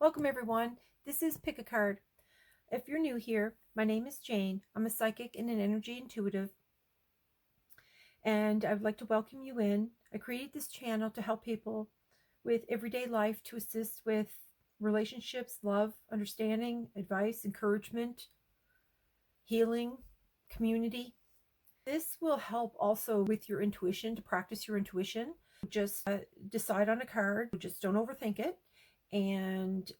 Welcome everyone. This is Pick a Card. If you're new here, my name is Jane. I'm a psychic and an energy intuitive, and I would like to welcome you in. I created this channel to help people with everyday life, to assist with relationships, love, understanding, advice, encouragement, healing, community. This will help also with your intuition, to practice your intuition. Just decide on a card, just don't overthink it, and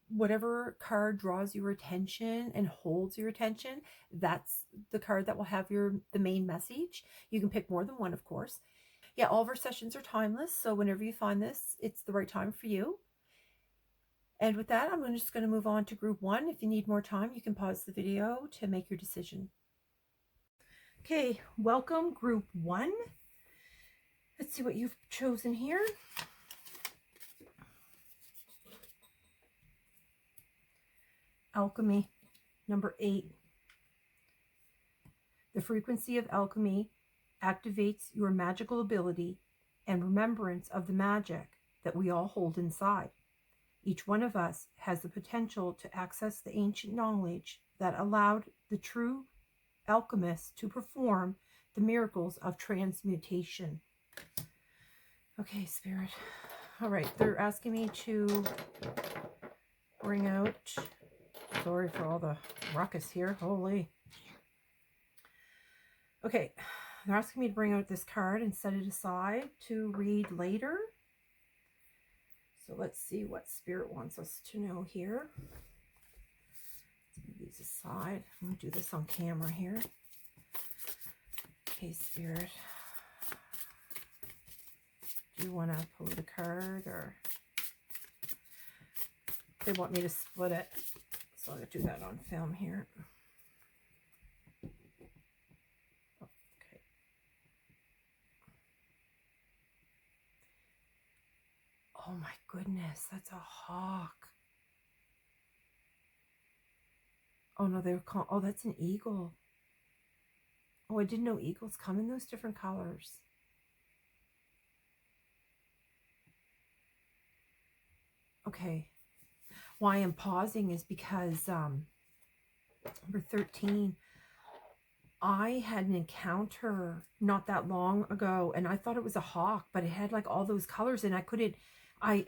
whatever card draws your attention and holds your attention, that's the card that will have the main message. You can pick more than one, of course. Yeah, all of our sessions are timeless, so whenever you find this, it's the right time for you. And with that, I'm just going to move on to group one. If you need more time, you can pause the video to make your decision. Okay, welcome group one. Let's see what you've chosen here. Alchemy, number 8. The frequency of alchemy activates your magical ability and remembrance of the magic that we all hold inside. Each one of us has the potential to access the ancient knowledge that allowed the true alchemists to perform the miracles of transmutation. Okay, Spirit. All right, they're asking me to bring out... Sorry for all the ruckus here. Holy. Okay, they're asking me to bring out this card and set it aside to read later. So let's see what Spirit wants us to know here. Let's move these aside. I'm going to do this on camera here. Okay, Spirit. Do you want to pull the card, or they want me to split it? So I'm going to do that on film here. Okay. Oh my goodness, that's a hawk. Oh no, they're called... Oh, that's an eagle. Oh, I didn't know eagles come in those different colors. Okay. Why I'm pausing is because number 13, I had an encounter not that long ago, and I thought it was a hawk, but it had like all those colors, and I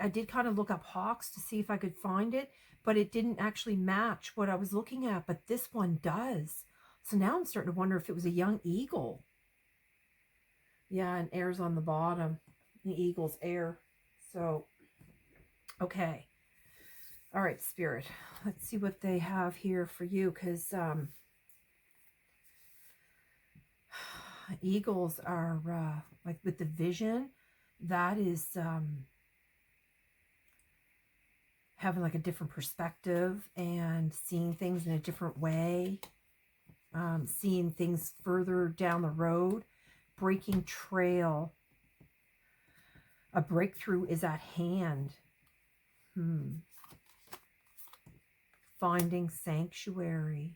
did kind of look up hawks to see if I could find it, but it didn't actually match what I was looking at, but this one does. So now I'm starting to wonder if it was a young eagle. Yeah, and air's on the bottom. The eagle's air. So, okay. All right, Spirit, let's see what they have here for you, because eagles are like with the vision, that is having like a different perspective and seeing things in a different way, seeing things further down the road, breaking trail. A breakthrough is at hand. Finding sanctuary.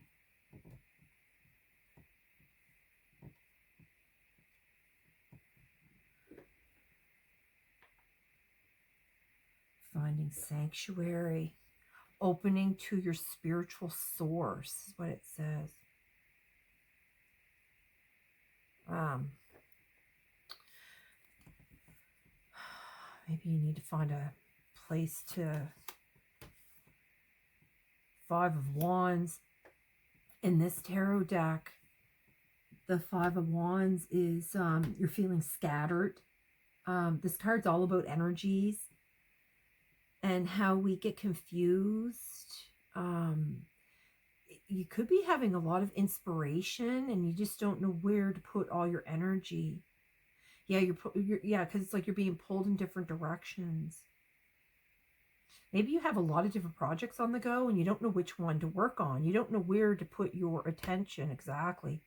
Finding sanctuary. Opening to your spiritual source is what it says. Maybe you need to find a place to... 5 of Wands. In this tarot deck, the 5 of Wands is you're feeling scattered. This card's all about energies and how we get confused. You could be having a lot of inspiration and you just don't know where to put all your energy. Yeah, yeah, because it's like you're being pulled in different directions. Maybe you have a lot of different projects on the go and you don't know which one to work on. You don't know where to put your attention exactly.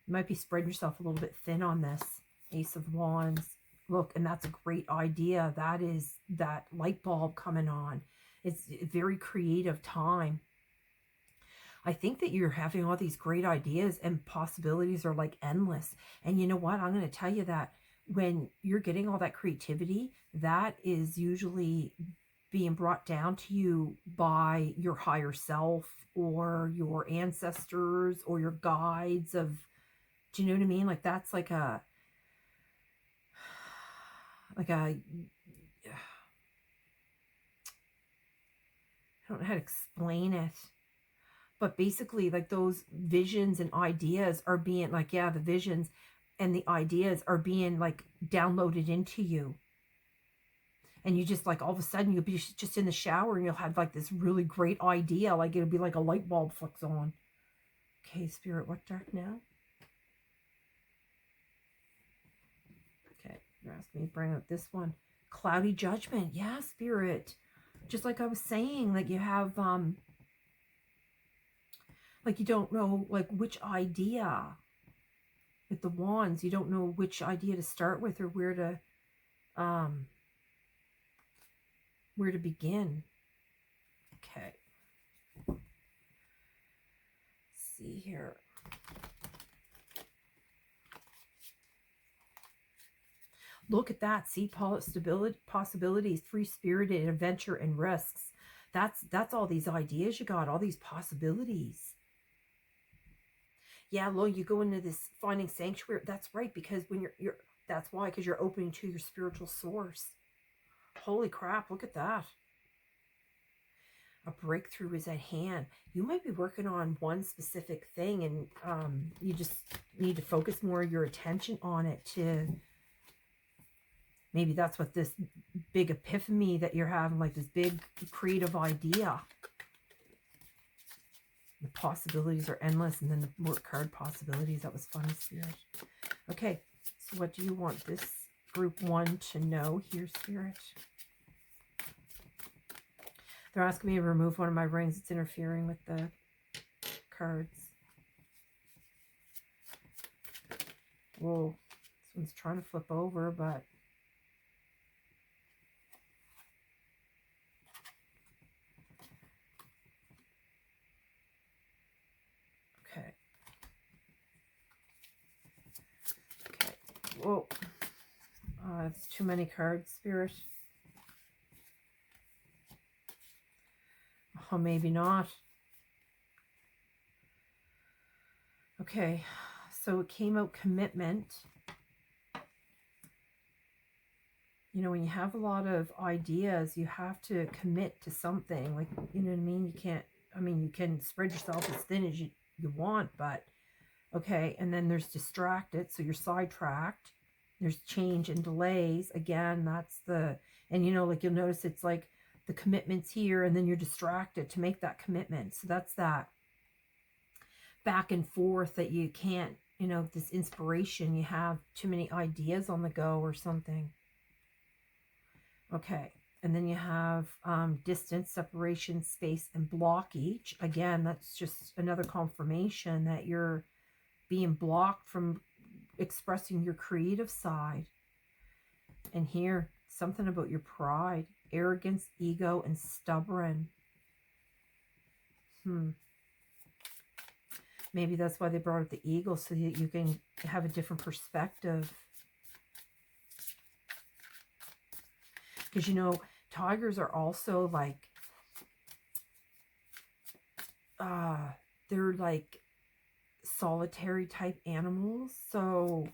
You might be spreading yourself a little bit thin on this. Ace of Wands. Look, and that's a great idea. That is that light bulb coming on. It's a very creative time. I think that you're having all these great ideas and possibilities are like endless. And you know what? I'm going to tell you that when you're getting all that creativity, that is usually being brought down to you by your higher self or your ancestors or your guides of, do you know what I mean? Like that's like a I don't know how to explain it, but basically like those visions and ideas are being like, yeah, the visions and the ideas are being like downloaded into you. And you just like all of a sudden you'll be just in the shower and you'll have like this really great idea. Like it'll be like a light bulb flicks on. Okay, Spirit, what dark now? Okay, you're asking me to bring out this one. Cloudy judgment. Yeah, Spirit. Just like I was saying, like you have, like you don't know like which idea with the wands. You don't know which idea to start with or where to begin. Okay. Let's see here. Look at that. See, possibilities, free-spirited, adventure, and risks. That's all these ideas you got, all these possibilities. Yeah, Lo, you go into this finding sanctuary. That's right, because when you're that's why, because you're opening to your spiritual source. Holy crap, look at that. A breakthrough is at hand. You might be working on one specific thing, and you just need to focus more of your attention on it to... Maybe that's what this big epiphany that you're having, like this big creative idea. The possibilities are endless. And then the work card possibilities. That was funny, Spirit. Okay, so what do you want this group 1 to know here, Spirit? They're asking me to remove one of my rings. It's interfering with the cards. Whoa, this one's trying to flip over, but... Whoa, it's too many cards, Spirit. Oh, maybe not. Okay, so it came out commitment. You know, when you have a lot of ideas, you have to commit to something. Like, you know what I mean? You can't, I mean, you can spread yourself as thin as you want, but... Okay, and then there's distracted, so you're sidetracked. There's change and delays. Again, that's the... And, you know, like you'll notice it's like the commitment's here, and then you're distracted to make that commitment. So that's that back and forth that you can't, you know, this inspiration. You have too many ideas on the go or something. Okay, and then you have distance, separation, space, and blockage. Again, that's just another confirmation that you're being blocked from expressing your creative side. And here, something about your pride, arrogance, ego, and stubborn. Maybe that's why they brought up the eagle, so that you can have a different perspective. Because, you know, tigers are also like, they're like solitary type animals. So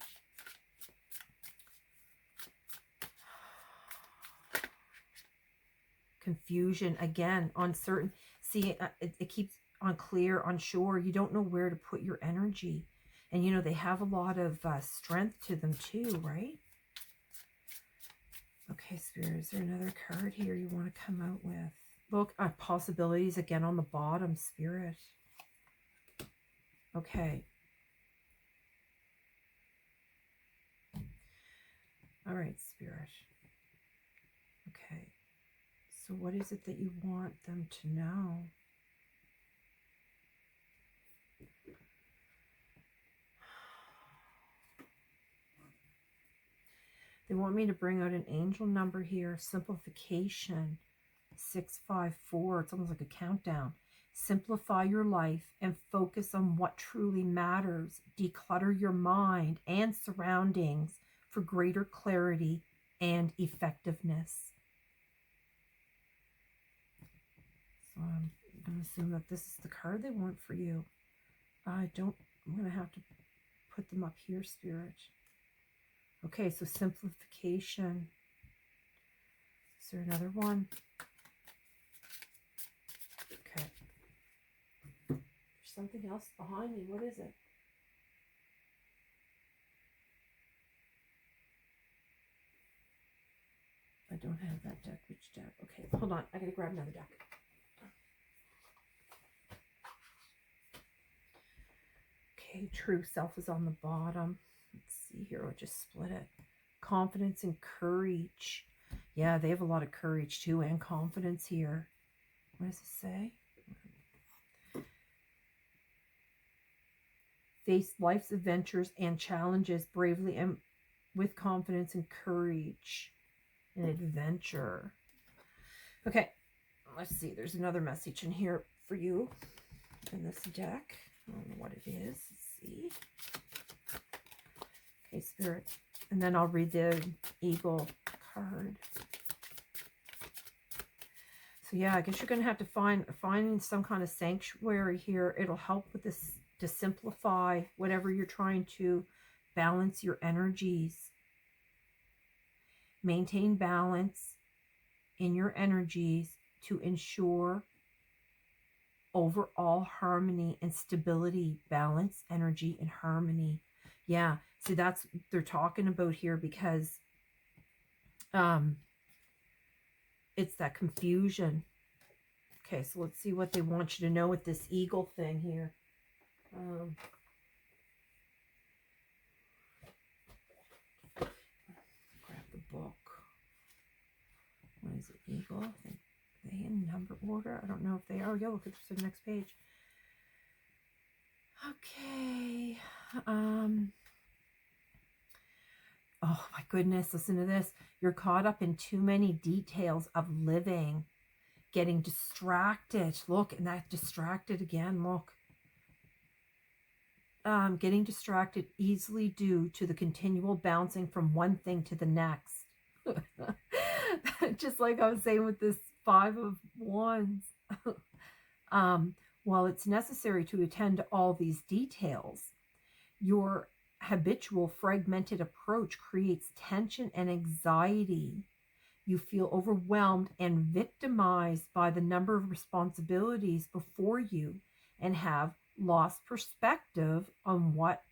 confusion, again, uncertain. See, it keeps unclear, unsure. You don't know where to put your energy. And, you know, they have a lot of strength to them too, right? Okay, Spirit, is there another card here you want to come out with? Look, possibilities again on the bottom, Spirit. Okay. All right, Spirit. Okay. So what is it that you want them to know? They want me to bring out an angel number here. Simplification. 654. It's almost like a countdown. Simplify your life and focus on what truly matters. Declutter your mind and surroundings for greater clarity and effectiveness. So I'm going to assume that this is the card they want for you. I'm going to have to put them up here, Spirit. Okay, so simplification. Is there another one? Okay. There's something else behind me. What is it? I don't have that deck. Which deck? Okay, hold on. I gotta grab another deck. Okay, true self is on the bottom. Let's see here. I'll just split it. Confidence and courage. Yeah, they have a lot of courage too, and confidence here. What does it say? Face life's adventures and challenges bravely and with confidence and courage and adventure. Okay, let's see. There's another message in here for you in this deck. I don't know what it is. Let's see. Okay, Spirit. And then I'll read the Eagle card. So yeah, I guess you're going to have to find some kind of sanctuary here. It'll help with this to simplify whatever you're trying to balance your energies. Maintain balance in your energies to ensure overall harmony and stability. Balance, energy, and harmony. Yeah, see, that's what they're talking about here, because it's that confusion. Okay, so let's see what they want you to know with this eagle thing here. Grab the book. What is it? Eagle? Are they in number order? I don't know if they are. Yeah, look at the next page. Okay. Oh my goodness, listen to this. You're caught up in too many details of living. Getting distracted. Look, and that distracted again. Look. Getting distracted easily due to the continual bouncing from one thing to the next. Just like I was saying with this 5 of Wands. While it's necessary to attend to all these details, your habitual fragmented approach creates tension and anxiety. You feel overwhelmed and victimized by the number of responsibilities before you and have lost perspective on what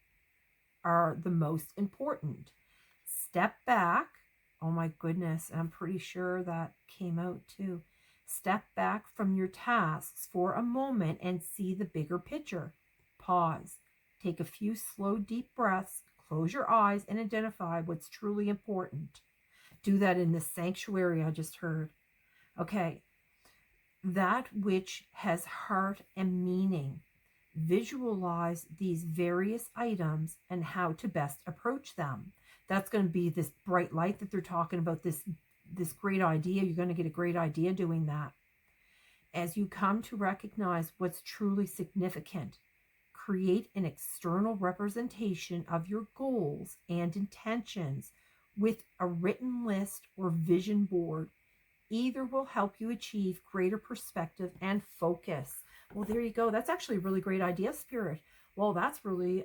are the most important. Step back. Oh my goodness, I'm pretty sure that came out too. Step back from your tasks for a moment and see the bigger picture. Pause. Take a few slow, deep breaths. Close your eyes and identify what's truly important. Do that in the sanctuary I just heard. Okay. That which has heart and meaning. Visualize these various items and how to best approach them. That's going to be this bright light that they're talking about, this great idea. You're going to get a great idea doing that. As you come to recognize what's truly significant, create an external representation of your goals and intentions with a written list or vision board. Either will help you achieve greater perspective and focus. Well, there you go. That's actually a really great idea, Spirit. Well, that's really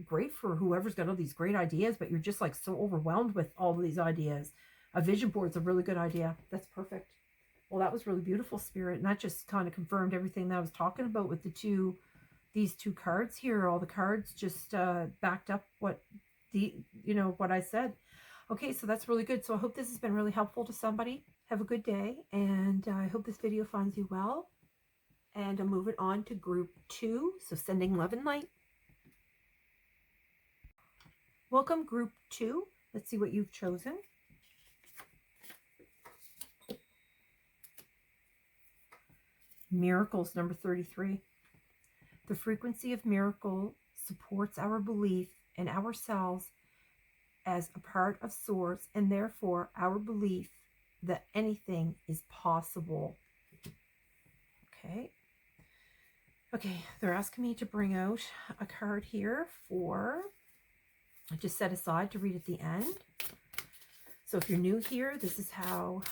great for whoever's got all these great ideas, but you're just like so overwhelmed with all of these ideas. A vision board is a really good idea. That's perfect. Well, that was really beautiful, Spirit. And that just kind of confirmed everything that I was talking about with these two cards here. All the cards just backed up what what I said. Okay, so that's really good. So I hope this has been really helpful to somebody. Have a good day, and I hope this video finds you well. And I'm moving on to group 2, so sending love and light. Welcome, group 2. Let's see what you've chosen. Miracles, number 33. The frequency of miracle supports our belief in ourselves as a part of Source, and therefore our belief that anything is possible. Okay, they're asking me to bring out a card here for, I just set aside to read at the end. So if you're new here, this is how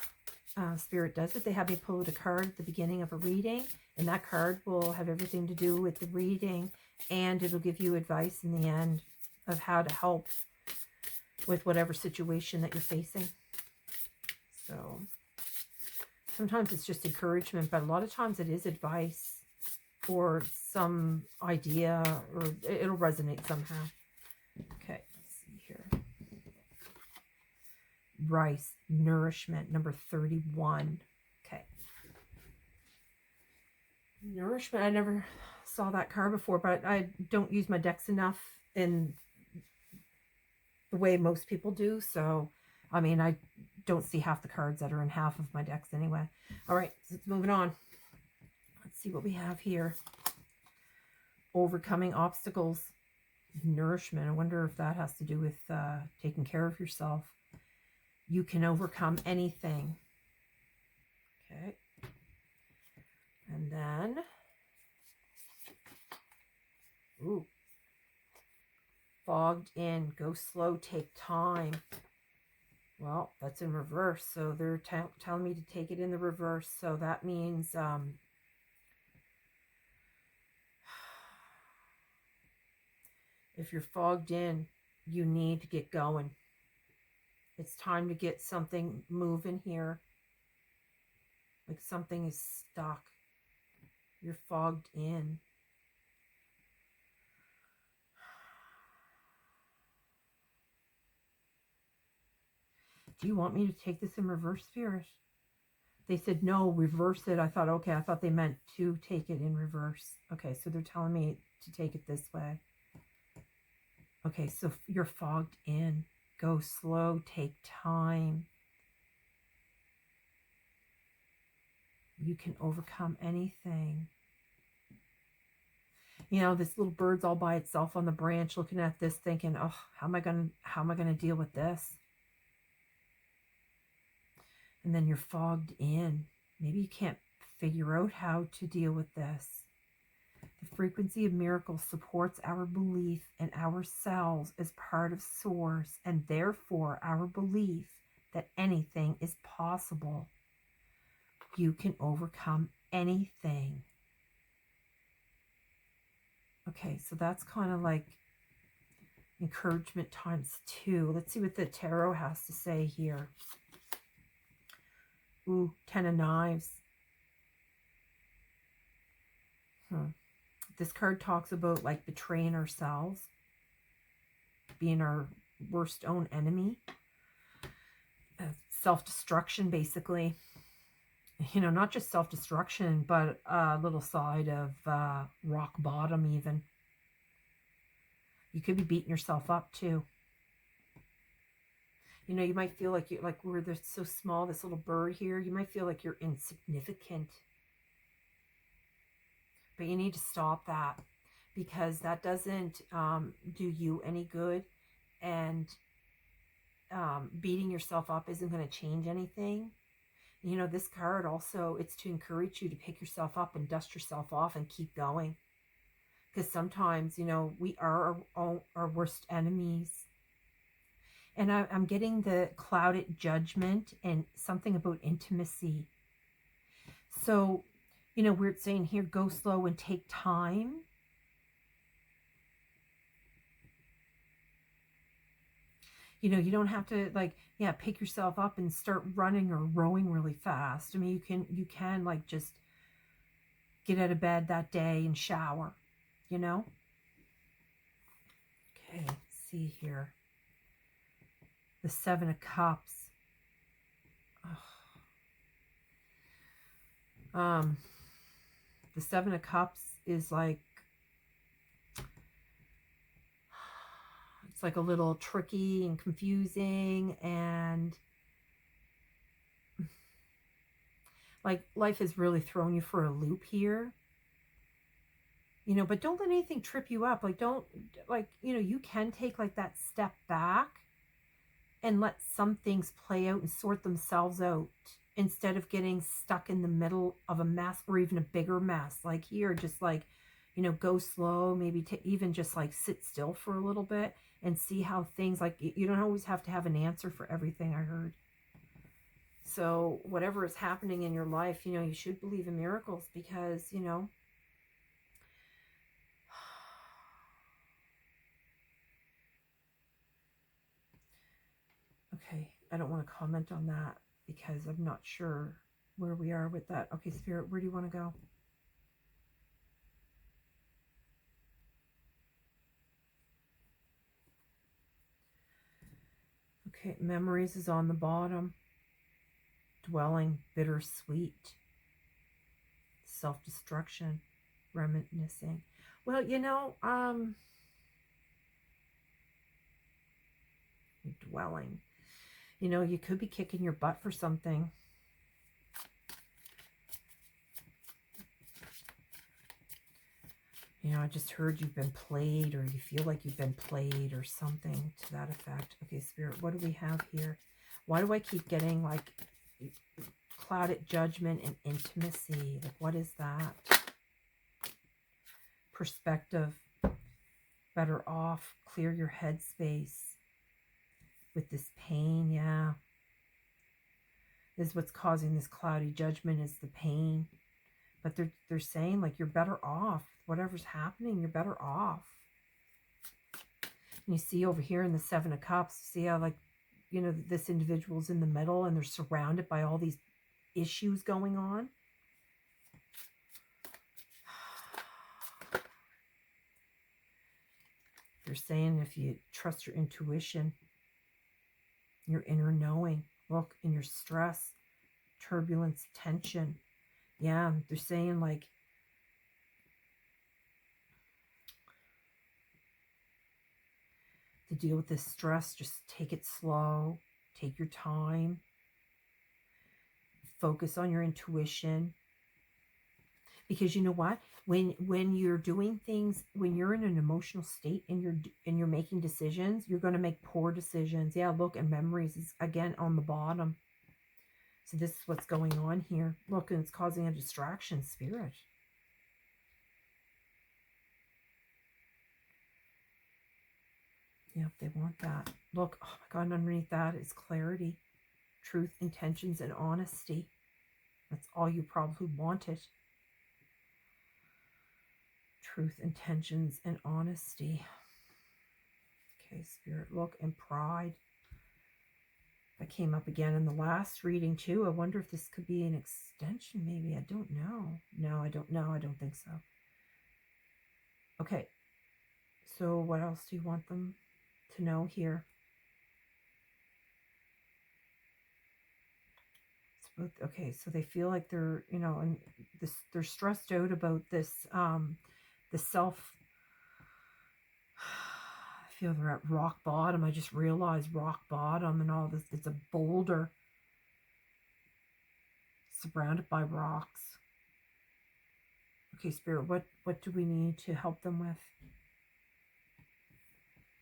Spirit does it. They have me pull out a card at the beginning of a reading, and that card will have everything to do with the reading, and it'll give you advice in the end of how to help with whatever situation that you're facing. So sometimes it's just encouragement, but a lot of times it is advice or some idea, or it'll resonate somehow. Okay, let's see here. Rice, nourishment, number 31. Okay. Nourishment, I never saw that card before, but I don't use my decks enough in the way most people do. So, I mean, I don't see half the cards that are in half of my decks anyway. All right, so let's move on. Let's see what we have here. Overcoming obstacles, nourishment. I wonder if that has to do with taking care of yourself. You can overcome anything. Okay. And then, ooh, fogged in, go slow, take time. Well, that's in reverse, so they're telling me to take it in the reverse. So that means if you're fogged in, you need to get going. It's time to get something moving here. Like something is stuck. You're fogged in. Do you want me to take this in reverse, Spirit? They said, no, reverse it. I thought, okay, I thought they meant to take it in reverse. Okay, so they're telling me to take it this way. Okay, so you're fogged in. Go slow, take time. You can overcome anything. You know, this little bird's all by itself on the branch looking at this thinking, oh, how am I gonna deal with this? And then you're fogged in. Maybe you can't figure out how to deal with this. The frequency of miracles supports our belief in ourselves as part of Source, and therefore our belief that anything is possible. You can overcome anything. Okay, so that's kind of like encouragement times 2. Let's see what the tarot has to say here. Ooh, 10 of Knives. This card talks about like betraying ourselves, being our worst own enemy, self-destruction basically. You know, not just self-destruction, but a little side of rock bottom even. You could be beating yourself up too. You know, you might feel like you're like, we're so small, this little bird here. You might feel like you're insignificant. But you need to stop that, because that doesn't do you any good. And beating yourself up isn't going to change anything. You know, this card also, it's to encourage you to pick yourself up and dust yourself off and keep going. Because sometimes, you know, we are our worst enemies. And I'm getting the clouded judgment and something about intimacy. So, you know, we're saying here, go slow and take time. You know, you don't have to like, yeah, pick yourself up and start running or rowing really fast. I mean, you can like just get out of bed that day and shower, you know? Okay, let's see here. The 7 of Cups. The 7 of Cups is like, it's like a little tricky and confusing, and like life has really thrown you for a loop here. You know, but don't let anything trip you up. Like, don't, like, you know, you can take like that step back and let some things play out and sort themselves out, instead of getting stuck in the middle of a mess or even a bigger mess. Like here, just like, you know, go slow, maybe to even just like sit still for a little bit and see how things, like, you don't always have to have an answer for everything, I heard. So whatever is happening in your life, you should believe in miracles, because, okay, I don't want to comment on that because I'm not sure where we are with that. Okay, Spirit, where do you want to go? Okay, memories is on the bottom. Dwelling, bittersweet. Self-destruction, reminiscing. Well, dwelling. You could be kicking your butt for something. I just heard you've been played, or you feel like you've been played, or something to that effect. Okay, Spirit, what do we have here? Why do I keep getting, like, clouded judgment and intimacy? Like, what is that? Perspective, better off, clear your headspace with this pain. Yeah. This is what's causing this cloudy judgment, is the pain. But they're saying, like, you're better off. Whatever's happening, you're better off. And you see over here in the Seven of Cups, see how, like, this individual's in the middle and they're surrounded by all these issues going on. They're saying, if you trust your intuition, your inner knowing, look, in your stress, turbulence, tension. Yeah, they're saying, like, to deal with this stress, just take it slow, take your time, focus on your intuition. Because you know what? When you're doing things, when you're in an emotional state and you're making decisions, you're going to make poor decisions. Yeah, look, and memories is again on the bottom. So this is what's going on here. Look, and it's causing a distraction, Spirit. Yeah, they want that. Look, oh my God, underneath that is clarity, truth, intentions, and honesty. That's all you probably wanted. Truth, intentions, and honesty. Okay, Spirit, look, and pride. That came up again in the last reading too. I wonder if this could be an extension, maybe. I don't know. No, I don't know. I don't think so. Okay. So what else do you want them to know here? Okay, so they feel like they're, and they're stressed out about this, the self. I feel they're at rock bottom. I just realized rock bottom and all this. It's a boulder surrounded by rocks. Okay, Spirit, what do we need to help them with?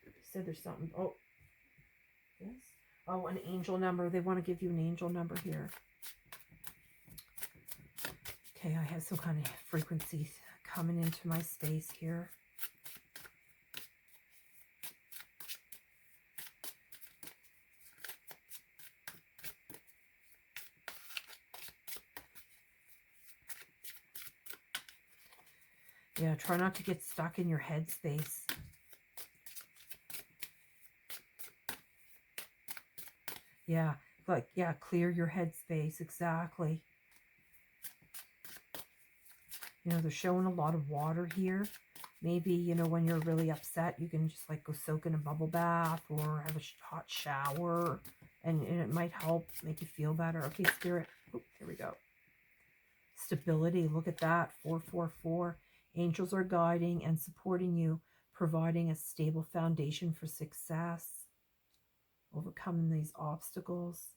You said there's something. Oh, this. Oh, an angel number. They want to give you an angel number here. Okay, I have some kind of frequency coming into my space here. Yeah, try not to get stuck in your headspace. Yeah, like, yeah, clear your headspace. Exactly. They're showing a lot of water here. Maybe, when you're really upset, you can just, like, go soak in a bubble bath or have a hot shower. And it might help make you feel better. Okay, Spirit. Oh, here we go. Stability. Look at that. 444. Angels are guiding and supporting you, providing a stable foundation for success. Overcoming these obstacles.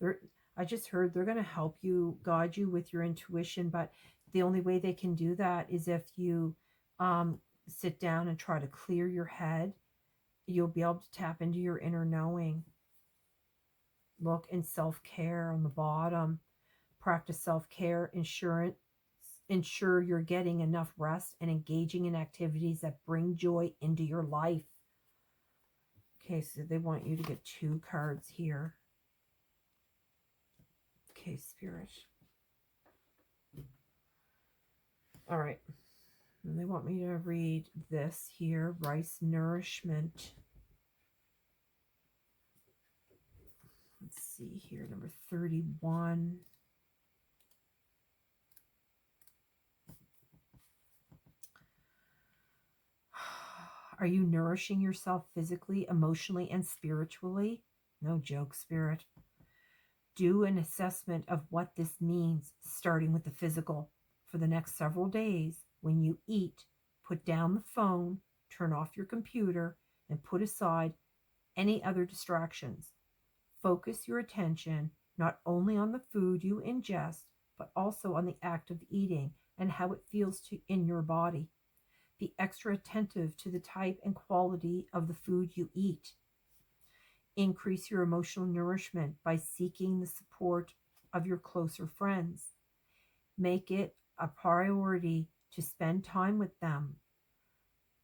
I just heard they're going to help you, guide you with your intuition, but the only way they can do that is if you sit down and try to clear your head. You'll be able to tap into your inner knowing. Look, in self-care on the bottom. Practice self-care, ensure you're getting enough rest and engaging in activities that bring joy into your life. Okay, so they want you to get 2 cards here. Okay, Spirit. All right. And they want me to read this here, rice nourishment. Let's see here, number 31. Are you nourishing yourself physically, emotionally, and spiritually? No joke, Spirit. Do an assessment of what this means, starting with the physical. For the next several days, when you eat, put down the phone, turn off your computer, and put aside any other distractions. Focus your attention not only on the food you ingest, but also on the act of eating and how it feels in your body. Be extra attentive to the type and quality of the food you eat. Increase your emotional nourishment by seeking the support of your closer friends. Make it a priority to spend time with them.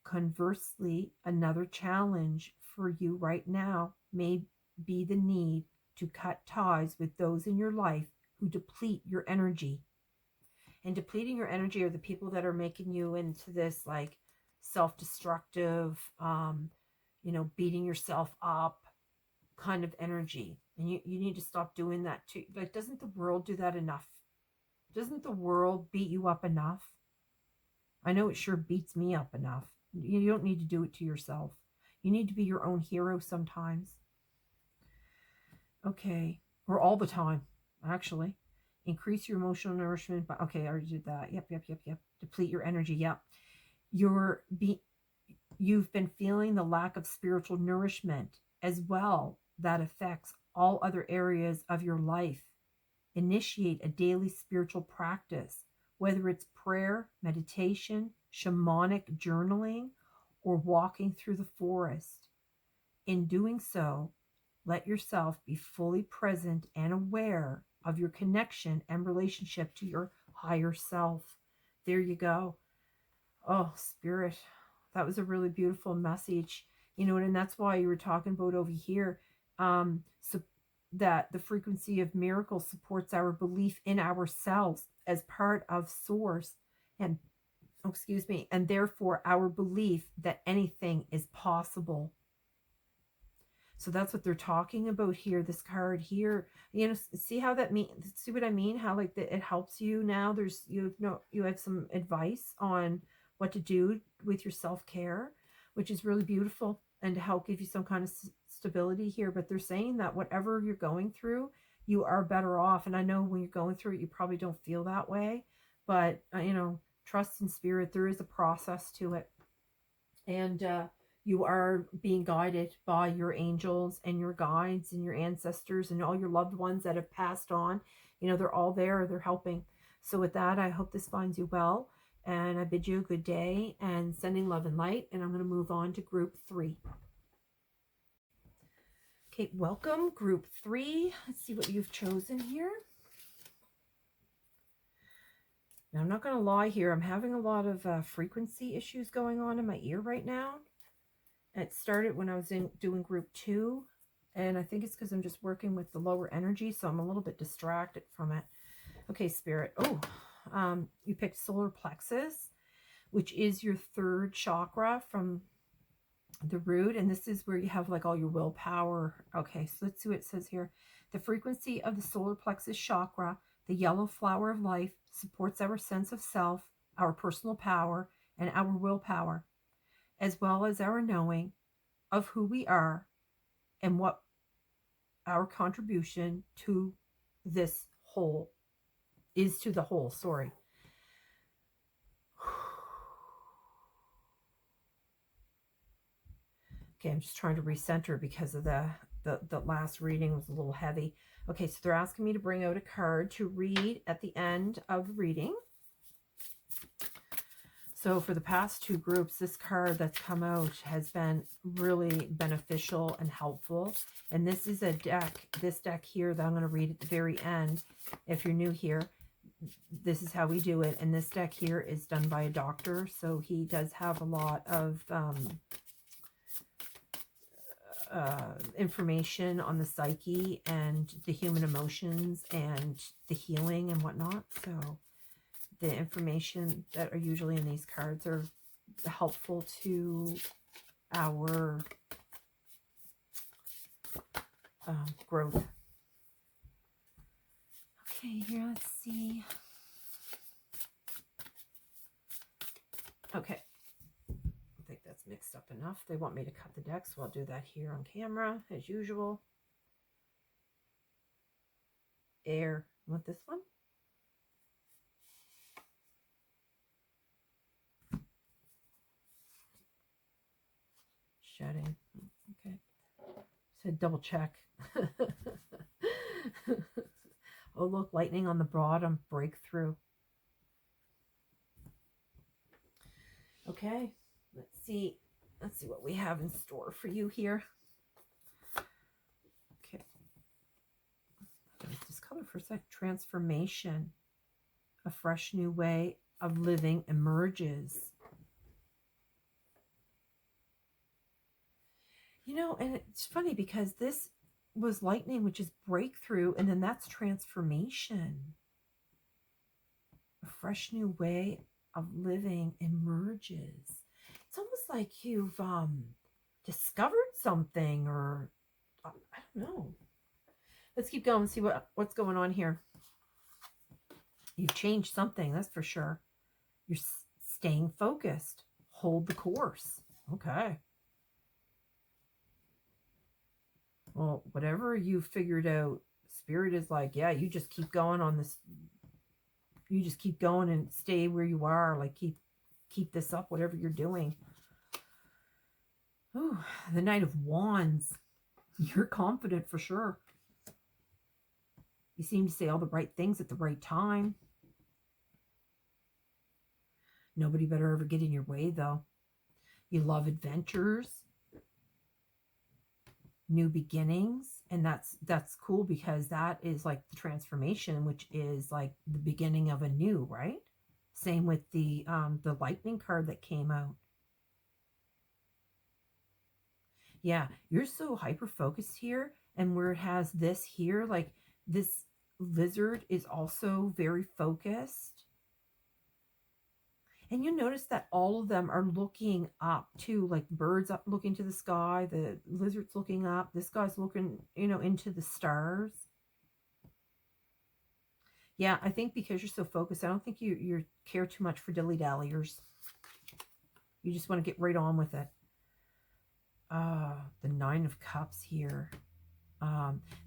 Conversely, another challenge for you right now may be the need to cut ties with those in your life who deplete your energy. And depleting your energy are the people that are making you into this like self-destructive, beating yourself up kind of energy. And you need to stop doing that too. Like, doesn't the world do that enough? Doesn't the world beat you up enough? I know it sure beats me up enough. You don't need to do it to yourself. You need to be your own hero sometimes. Okay. Or all the time, actually. Increase your emotional nourishment. Okay, I already did that. Yep. Deplete your energy. Yep. You've been feeling the lack of spiritual nourishment as well. That affects all other areas of your life. Initiate a daily spiritual practice, whether it's prayer, meditation, shamanic journaling, or walking through the forest. In doing so, let yourself be fully present and aware of your connection and relationship to your higher self. There you go. Oh, Spirit, that was a really beautiful message. And that's why you were talking about over here, so that the frequency of miracles supports our belief in ourselves as part of source, and and therefore our belief that anything is possible. So that's what they're talking about here. This card here, see how that means? See what I mean? How like it helps you now. You have some advice on what to do with your self-care, which is really beautiful, and to help give you some kind of stability here. But they're saying that whatever you're going through, you are better off. And I know when you're going through it, you probably don't feel that way, but trust in Spirit. There is a process to it, and you are being guided by your angels and your guides and your ancestors and all your loved ones that have passed on. They're all there. They're helping. So with that, I hope this finds you well. And I bid you a good day and sending love and light. And I'm going to move on to group 3. Okay, welcome group 3. Let's see what you've chosen here. Now, I'm not going to lie here. I'm having a lot of frequency issues going on in my ear right now. It started when I was doing group 2, and I think it's because I'm just working with the lower energy, so I'm a little bit distracted from it. Okay, Spirit. You picked solar plexus, which is your 3rd chakra from the root, and this is where you have like all your willpower. Okay, so let's see what it says here. The frequency of the solar plexus chakra, the yellow flower of life, supports our sense of self, our personal power, and our willpower, as well as our knowing of who we are and what our contribution to this whole is to the whole. Sorry. Okay, I'm just trying to recenter because of the last reading was a little heavy. Okay, so they're asking me to bring out a card to read at the end of the reading. So for the past 2 groups, this card that's come out has been really beneficial and helpful. And this is this deck here that I'm going to read at the very end. If you're new here, this is how we do it. And this deck here is done by a doctor. So he does have a lot of information on the psyche and the human emotions and the healing and whatnot. So the information that are usually in these cards are helpful to our growth. Okay, here, let's see. Okay. I think that's mixed up enough. They want me to cut the deck, so I'll do that here on camera, as usual. Air. Want this one? Shedding. Okay. Said double check. Oh, look, lightning on the bottom. Breakthrough. Okay. Let's see. Let's see what we have in store for you here. Okay. This color for a sec. Transformation. A fresh new way of living emerges. You know, and it's funny because this was lightning, which is breakthrough, and then that's transformation. A fresh new way of living emerges. It's almost like you've discovered something, or I don't know. Let's keep going and see what's going on here. You've changed something, that's for sure. You're staying focused. Hold the course. Okay. Well, whatever you figured out, Spirit is like, yeah, you just keep going on this. You just keep going and stay where you are. Like, keep this up, whatever you're doing. Ooh, the Knight of Wands. You're confident for sure. You seem to say all the right things at the right time. Nobody better ever get in your way, though. You love adventures, new beginnings, and that's cool because that is like the transformation, which is like the beginning of a new, right? Same with the lightning card that came out. Yeah, you're so hyper focused here, and where it has this here, like this lizard is also very focused. And you notice that all of them are looking up too, like birds up looking to the sky, the lizard's looking up, this guy's looking, you know, into the stars. Yeah, I think because you're so focused, I don't think you care too much for dilly-dalliers. You just want to get right on with it. The Nine of Cups here.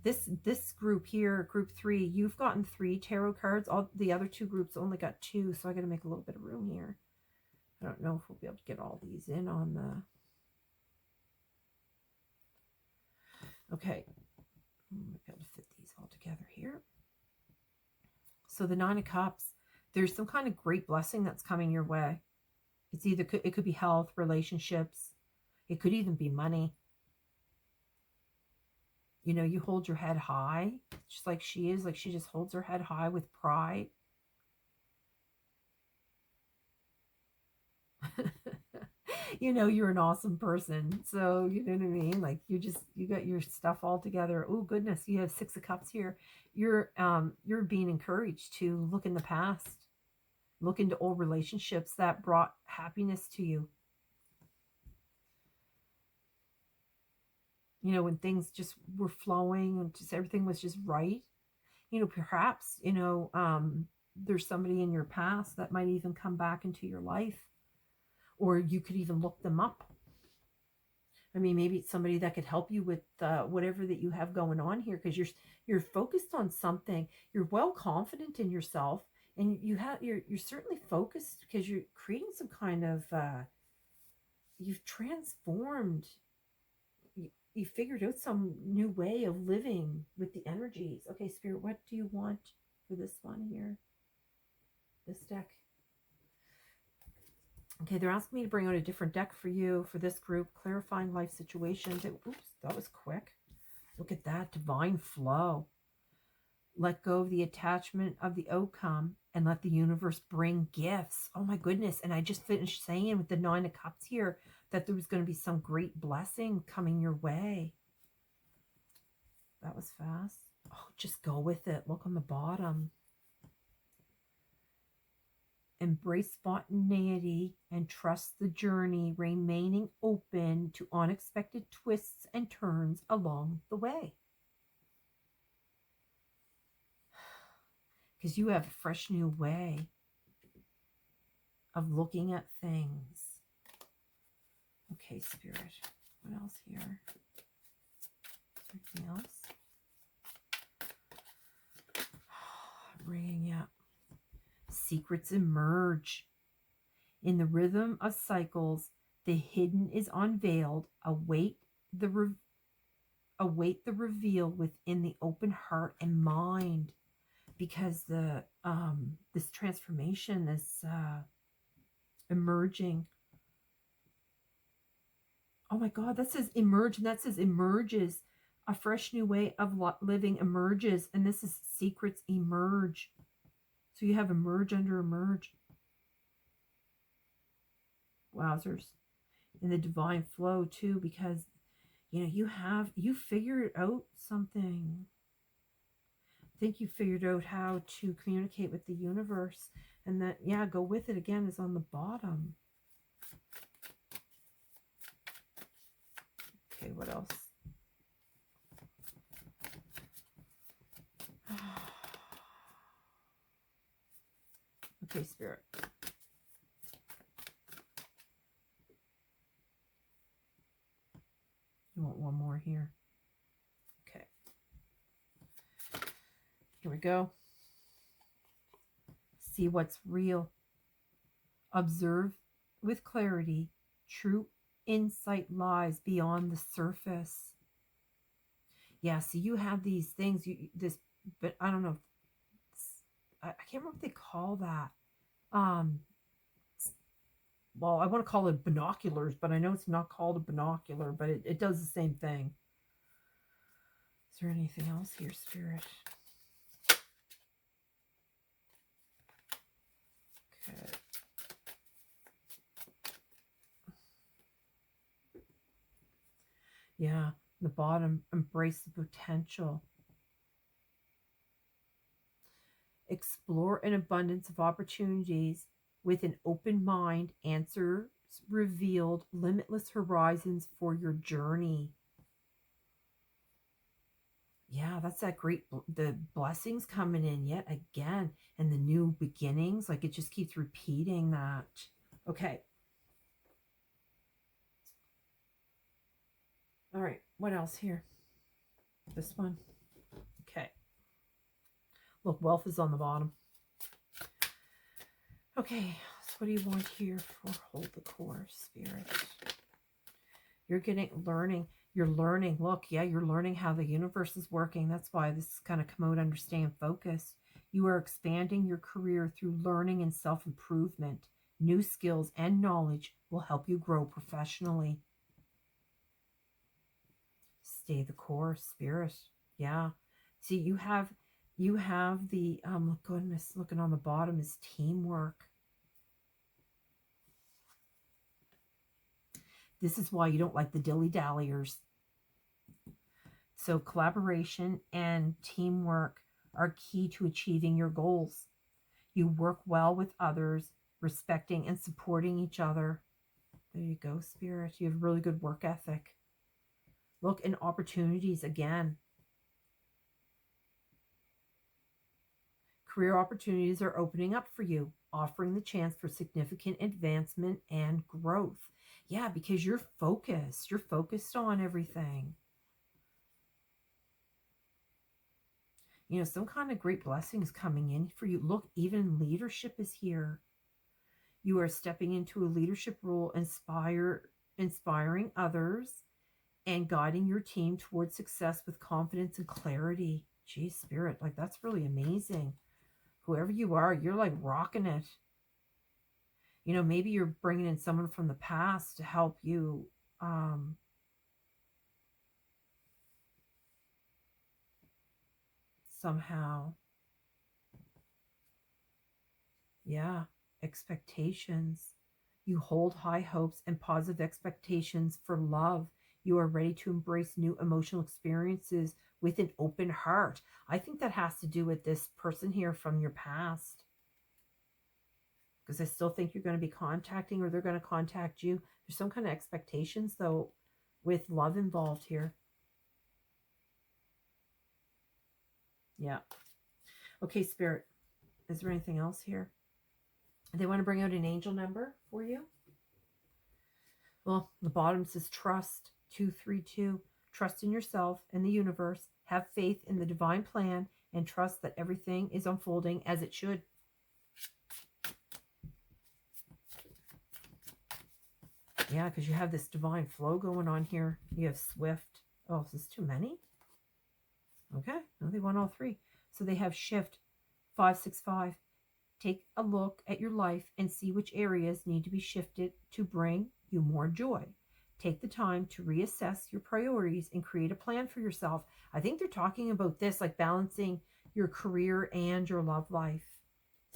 This group here, group 3, you've gotten 3 tarot cards. All the other 2 groups only got 2, so I got to make a little bit of room here. I don't know if we'll be able to get all these in on the... Okay. Might be able to fit these all together here. So the Nine of Cups, there's some kind of great blessing that's coming your way. It's either, it could be health, relationships. It could even be money. You know, you hold your head high, just like she is. Like, she just holds her head high with pride. You know, you're an awesome person. So, you know what I mean? Like, you got your stuff all together. Oh, goodness. You have 6 of Cups here. You're being encouraged to look in the past. Look into old relationships that brought happiness to you. You know, when things just were flowing and just everything was just right. You know, perhaps, you know, there's somebody in your past that might even come back into your life. Or you could even look them up. I mean, maybe it's somebody that could help you with whatever that you have going on here, because you're focused on something. You're well confident in yourself, and you're certainly focused because you're creating some kind of you've transformed. You figured out some new way of living with the energies. Okay, Spirit, what do you want for this one here? This deck. Okay, they're asking me to bring out a different deck for you, for this group. Clarifying life situations. Oops, that was quick. Look at that. Divine flow. Let go of the attachment of the outcome and let the universe bring gifts. Oh my goodness. And I just finished saying with the Nine of Cups here that there was going to be some great blessing coming your way. That was fast. Oh, just go with it. Look on the bottom. Embrace spontaneity and trust the journey, remaining open to unexpected twists and turns along the way. Because you have a fresh new way of looking at things. Okay, Spirit. What else here? Anything else? Ringing out. Secrets emerge. In the rhythm of cycles, the hidden is unveiled. Await the reveal within the open heart and mind, because the this transformation is emerging. Oh my God, that says emerge, and that says emerges. A fresh new way of living emerges, and this is secrets emerge. So you have emerge under emerge. Wowzers. In the divine flow too, because you figured out something. I think you figured out how to communicate with the universe, and that, yeah, go with it again is on the bottom. Okay, what else? Okay, Spirit. You want one more here? Okay. Here we go. See what's real. Observe with clarity. True insight lies beyond the surface. Yeah, so you have these things, but I don't know. I can't remember what they call that. Well, I want to call it binoculars, but I know it's not called a binocular, but it does the same thing. Is there anything else here, Spirit? Okay. Yeah, the bottom, embrace the potential. Explore an abundance of opportunities with an open mind. Answers revealed, limitless horizons for your journey. Yeah, that's that great, the blessings coming in yet again, and the new beginnings. Like, it just keeps repeating that. Okay. All right, what else here? This one. Okay. Look, wealth is on the bottom. Okay, so what do you want here for hold the course, Spirit? You're learning. You're learning. Look, yeah, you're learning how the universe is working. That's why this is kind of commode, understand, focus. You are expanding your career through learning and self-improvement. New skills and knowledge will help you grow professionally. Stay the course, Spirit. Yeah. See, you have the goodness, looking on the bottom is teamwork. This is why you don't like the dilly-dalliers. So collaboration and teamwork are key to achieving your goals. You work well with others, respecting and supporting each other. There you go, Spirit. You have really good work ethic. Look, in opportunities again. Career opportunities are opening up for you, offering the chance for significant advancement and growth. Yeah, because you're focused. You're focused on everything. You know, some kind of great blessings coming in for you. Look, even leadership is here. You are stepping into a leadership role, inspiring others and guiding your team towards success with confidence and clarity. Geez, Spirit, like, that's really amazing. Whoever you are, you're like rocking it. You know, maybe you're bringing in someone from the past to help you somehow. Yeah, expectations. You hold high hopes and positive expectations for love. You are ready to embrace new emotional experiences with an open heart. I think that has to do with this person here from your past, because I still think you're going to be contacting, or they're going to contact you. There's some kind of expectations, though, with love involved here. Yeah. Okay, Spirit, is there anything else here? They want to bring out an angel number for you. Well, the bottom says trust, 232. Trust in yourself and the universe. Have faith in the divine plan and trust that everything is unfolding as it should. Yeah, because you have this divine flow going on here. You have Swift. Oh, is this too many? Okay, no, they want all three. So they have Shift, 565. Take a look at your life and see which areas need to be shifted to bring you more joy. Take the time to reassess your priorities and create a plan for yourself. I think they're talking about this, like balancing your career and your love life.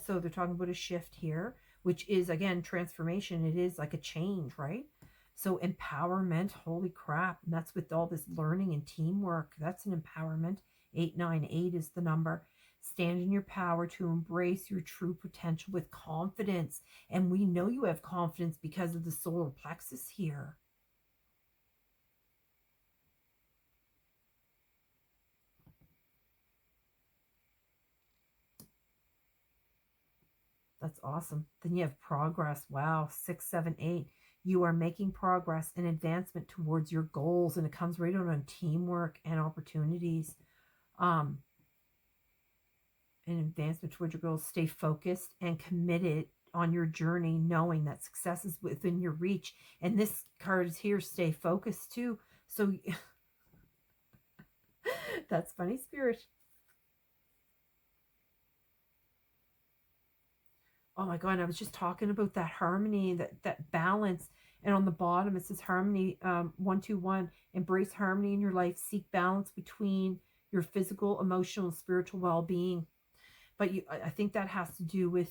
So they're talking about a shift here, which is, again, transformation. It is like a change, right? So empowerment, holy crap. And that's with all this learning and teamwork. That's an empowerment. 898 is the number. Stand in your power to embrace your true potential with confidence. And we know you have confidence because of the solar plexus here. That's awesome. Then you have progress. Wow, 678. You are making progress and advancement towards your goals, and it comes right out on teamwork and opportunities. And advancement towards your goals. Stay focused and committed on your journey, knowing that success is within your reach. And this card is here, stay focused too. So that's funny, Spirit. Oh my God, I was just talking about that harmony, that balance. And on the bottom, it says harmony, 121, embrace harmony in your life, seek balance between your physical, emotional, and spiritual well-being. But I think that has to do with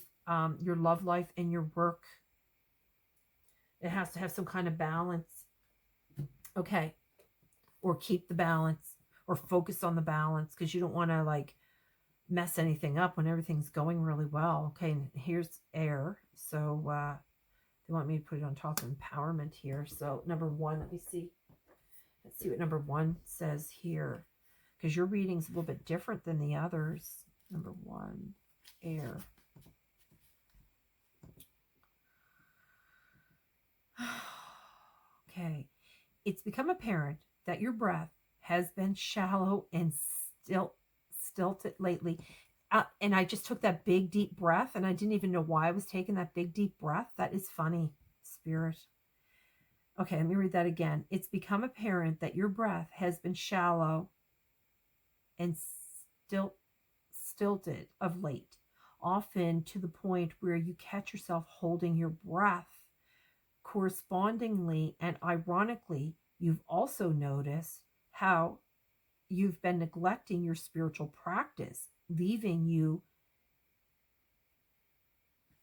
your love life and your work. It has to have some kind of balance. Okay. Or keep the balance, or focus on the balance, because you don't want to like mess anything up when everything's going really well. Okay, and here's air. So they want me to put it on top of empowerment here. So number 1, let me see. Let's see what number 1 says here, because your reading's a little bit different than the others. Number 1, air. Okay. It's become apparent that your breath has been shallow and stilted lately. And I just took that big, deep breath, and I didn't even know why I was taking that big, deep breath. That is funny, Spirit. Okay, let me read that again. It's become apparent that your breath has been shallow and stilted of late, often to the point where you catch yourself holding your breath. Correspondingly and ironically, you've also noticed how you've been neglecting your spiritual practice, leaving you,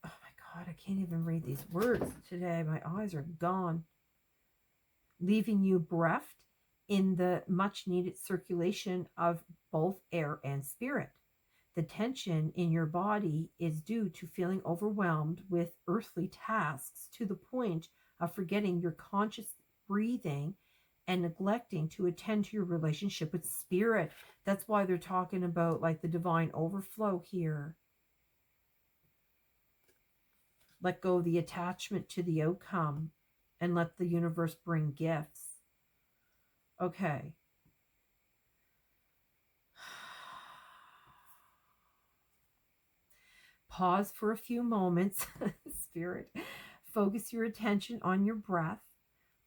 oh my God, I can't even read these words today. My eyes are gone. Leaving you bereft in the much needed circulation of both air and spirit. The tension in your body is due to feeling overwhelmed with earthly tasks to the point of forgetting your conscious breathing and neglecting to attend to your relationship with spirit. That's why they're talking about like the divine overflow here. Let go of the attachment to the outcome and let the universe bring gifts. Okay. Pause for a few moments, Spirit. Focus your attention on your breath,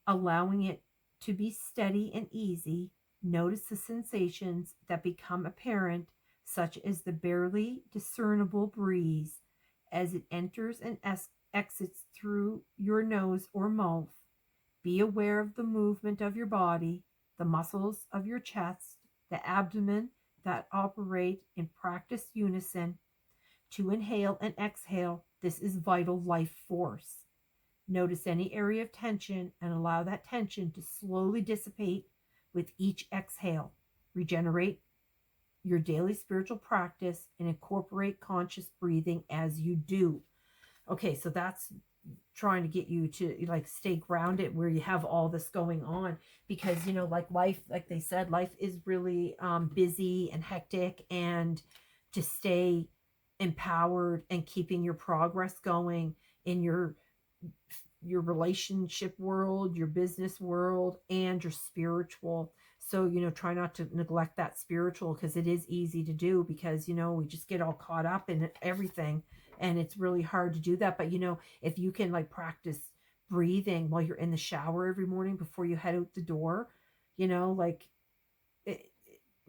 allowing it to be steady and easy. Notice the sensations that become apparent, such as the barely discernible breeze as it enters and exits through your nose or mouth. Be aware of the movement of your body, the muscles of your chest, the abdomen that operate in practice unison. To inhale and exhale, this is vital life force. Notice any area of tension and allow that tension to slowly dissipate with each exhale. regenerate your daily spiritual practice and incorporate conscious breathing as you do. Okay, so that's trying to get you to like stay grounded where you have all this going on, because you know, like life, like they said, life is really busy and hectic, and to stay empowered and keeping your progress going in your relationship world, your business world, and your spiritual. So, you know, try not to neglect that spiritual, because it is easy to do, because, you know, we just get all caught up in everything, and it's really hard to do that. But, you know, if you can like practice breathing while you're in the shower every morning before you head out the door, you know, like,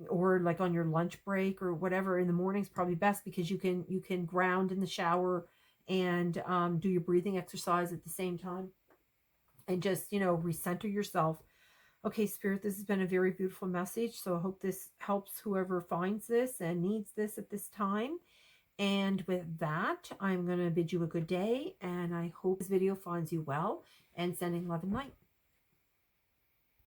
or like on your lunch break or whatever in the morning's probably best, because you can ground in the shower and do your breathing exercise at the same time, and just, you know, recenter yourself. Okay, Spirit, this has been a very beautiful message. So I hope this helps whoever finds this and needs this at this time. And with that, I'm going to bid you a good day, and I hope this video finds you well, and sending love and light.